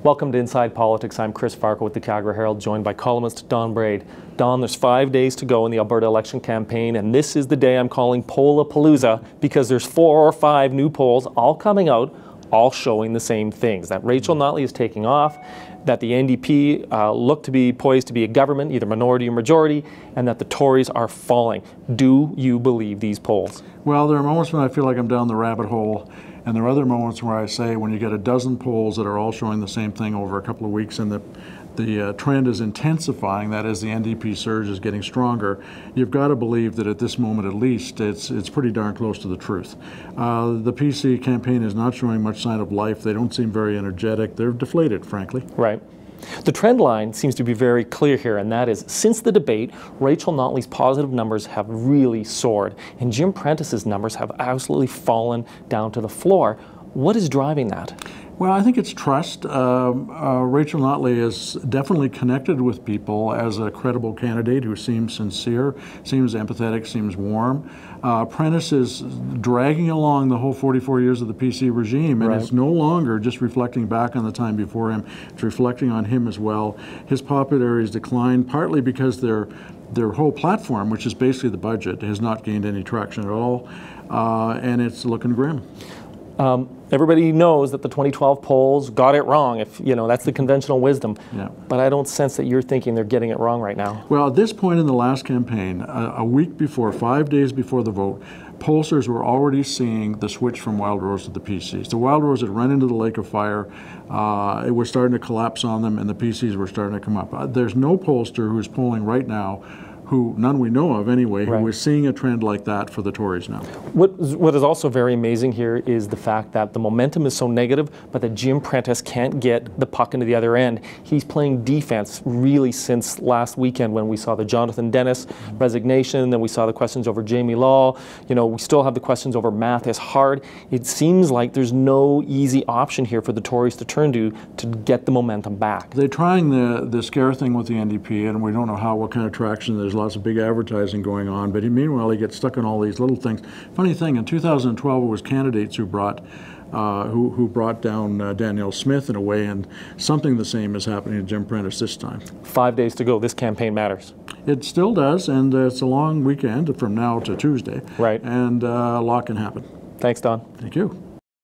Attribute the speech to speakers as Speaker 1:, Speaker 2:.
Speaker 1: Welcome to Inside Politics. I'm Chris Varcoe with the Calgary Herald, joined by columnist Don Braid. Don, there's 5 days to go in the Alberta election campaign, and this is the day I'm calling Poll-a-palooza because there's 4 or 5 new polls all coming out, all showing the same things. That Rachel Notley is taking off, that the NDP look to be poised to be a government, either minority or majority, and that the Tories are falling. Do you believe these polls?
Speaker 2: Well, there are moments when I feel like I'm down the rabbit hole, and there are other moments where I say when you get a dozen polls that are all showing the same thing over a couple of weeks and the trend is intensifying, that is, the NDP surge is getting stronger, you've got to believe that at this moment at least it's pretty darn close to the truth. The PC campaign is not showing much sign of life. They don't seem very energetic. They're deflated, frankly.
Speaker 1: Right. The trend line seems to be very clear here, and that is, since the debate, Rachel Notley's positive numbers have really soared, and Jim Prentice's numbers have absolutely fallen down to the floor. What is driving that?
Speaker 2: Well, I think it's trust. Rachel Notley is definitely connected with people as a credible candidate who seems sincere, seems empathetic, seems warm. Prentice is dragging along the whole 44 years of the PC regime, and it's no longer just reflecting back on the time before him. It's reflecting on him as well. His popularity has declined, partly because their whole platform, which is basically the budget, has not gained any traction at all, and it's looking grim.
Speaker 1: Everybody knows that the 2012 polls got it wrong, if you know, that's the conventional wisdom. Yeah. But I don't sense that you're thinking they're getting it wrong right now.
Speaker 2: Well, at this point in the last campaign, a week before, 5 days before the vote, pollsters were already seeing the switch from Wild Rose to the PCs. The Wild Rose had run into the lake of fire. It was starting to collapse on them, and the PCs were starting to come up. There's no pollster who's polling right now, who, none we know of anyway, who is seeing a trend like that for the Tories now.
Speaker 1: What is also very amazing here is the fact that the momentum is so negative, but that Jim Prentice can't get the puck into the other end. He's playing defense really since last weekend when we saw the Jonathan Dennis resignation, then we saw the questions over Jamie Law. You know, we still have the questions over Mathis Hard. It seems like there's no easy option here for the Tories to turn to get the momentum back.
Speaker 2: They're trying the scare thing with the NDP, and we don't know what kind of traction. There's lots of big advertising going on, but meanwhile he gets stuck on all these little things. Funny thing, in 2012 it was candidates who brought down Danielle Smith in a way, and something the same is happening to Jim Prentice this time.
Speaker 1: 5 days to go. This campaign matters.
Speaker 2: It still does, and it's a long weekend from now to Tuesday.
Speaker 1: Right.
Speaker 2: And a lot can happen.
Speaker 1: Thanks, Don.
Speaker 2: Thank you.